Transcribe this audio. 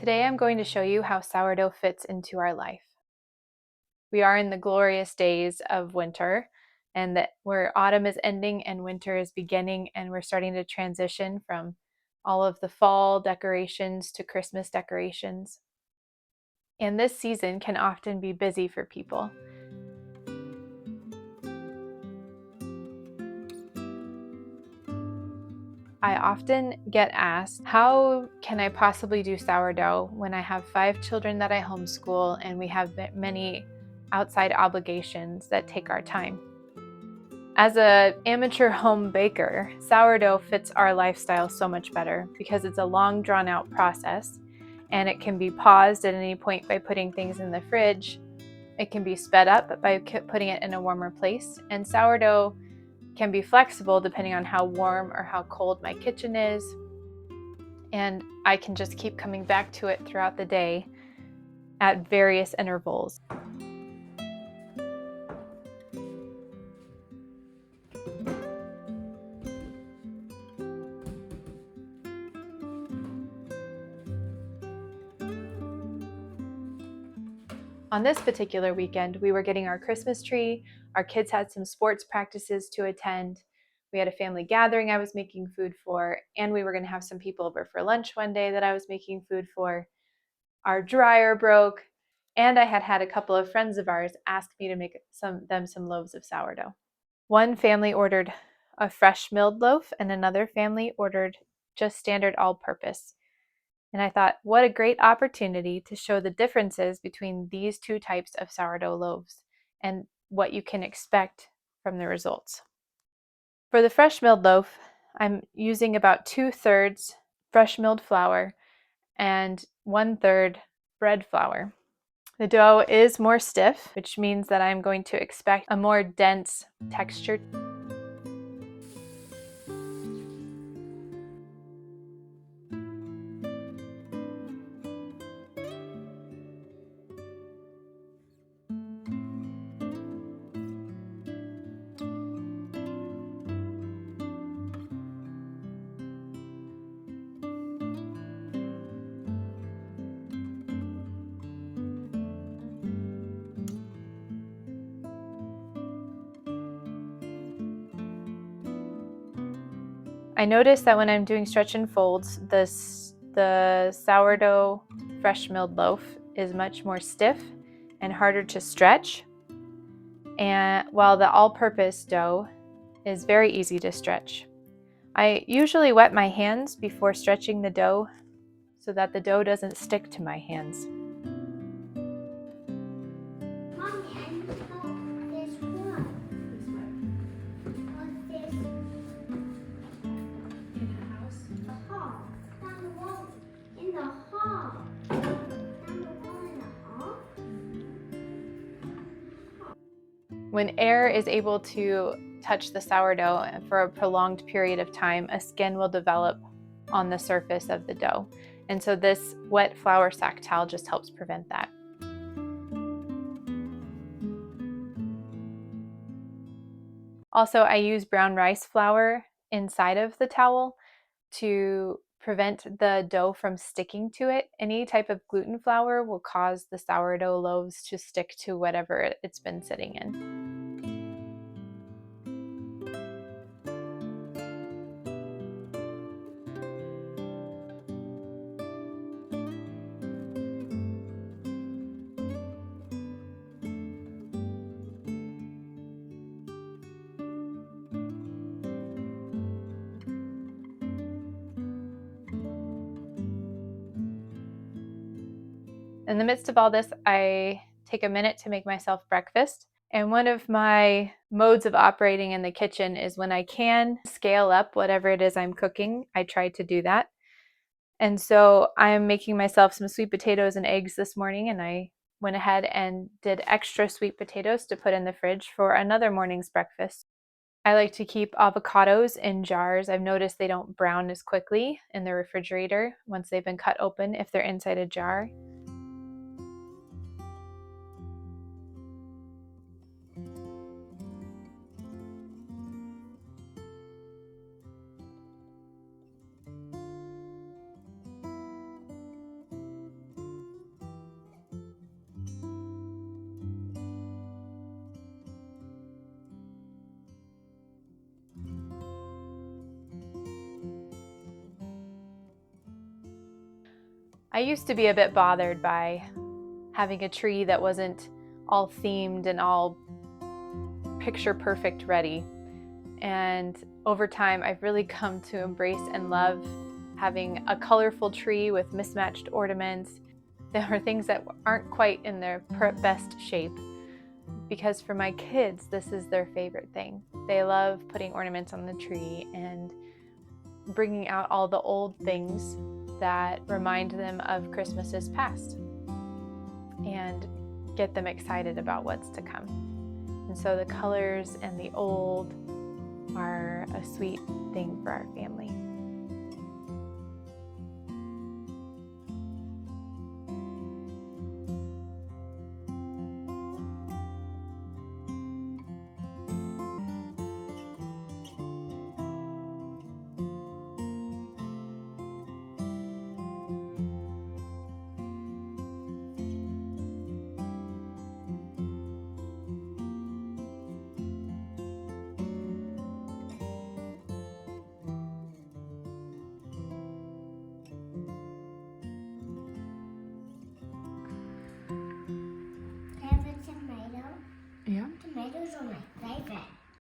Today I'm going to show you how sourdough fits into our life. We are in the glorious days of winter, and where autumn is ending and winter is beginning, and we're starting to transition from all of the fall decorations to Christmas decorations. And this season can often be busy for people. I often get asked, how can I possibly do sourdough when I have 5 children that I homeschool and we have many outside obligations that take our time? As an amateur home baker, sourdough fits our lifestyle so much better because it's a long, drawn-out process, and it can be paused at any point by putting things in the fridge. It can be sped up by putting it in a warmer place, and sourdough can be flexible depending on how warm or how cold my kitchen is, and I can just keep coming back to it throughout the day at various intervals. On this particular weekend, we were getting our Christmas tree, our kids had some sports practices to attend, we had a family gathering I was making food for, and we were going to have some people over for lunch one day that I was making food for. Our dryer broke, and I had had a couple of friends of ours ask me to make some loaves of sourdough. One family ordered a fresh milled loaf, and another family ordered just standard all-purpose. And I thought, what a great opportunity to show the differences between these two types of sourdough loaves and what you can expect from the results. For the fresh milled loaf, I'm using about 2/3 fresh milled flour and 1/3 bread flour. The dough is more stiff, which means that I'm going to expect a more dense texture. I notice that when I'm doing stretch and folds, the sourdough fresh milled loaf is much more stiff and harder to stretch, and while the all-purpose dough is very easy to stretch. I usually wet my hands before stretching the dough so that the dough doesn't stick to my hands. Mommy, I know this one. What's this? In the house? The hall. Down the wall. In the hall. Down the wall in the hall? When air is able to touch the sourdough for a prolonged period of time, a skin will develop on the surface of the dough. And so this wet flour sack towel just helps prevent that. Also, I use brown rice flour inside of the towel to prevent the dough from sticking to it. Any type of gluten flour will cause the sourdough loaves to stick to whatever it's been sitting in. In the midst of all this, I take a minute to make myself breakfast. And one of my modes of operating in the kitchen is when I can scale up whatever it is I'm cooking, I try to do that. And so I'm making myself some sweet potatoes and eggs this morning, and I went ahead and did extra sweet potatoes to put in the fridge for another morning's breakfast. I like to keep avocados in jars. I've noticed they don't brown as quickly in the refrigerator once they've been cut open if they're inside a jar. I used to be a bit bothered by having a tree that wasn't all themed and all picture perfect ready. And over time, I've really come to embrace and love having a colorful tree with mismatched ornaments. There are things that aren't quite in their best shape, because for my kids, this is their favorite thing. They love putting ornaments on the tree and bringing out all the old things that remind them of Christmases past and get them excited about what's to come. And so the colors and the old are a sweet thing for our family.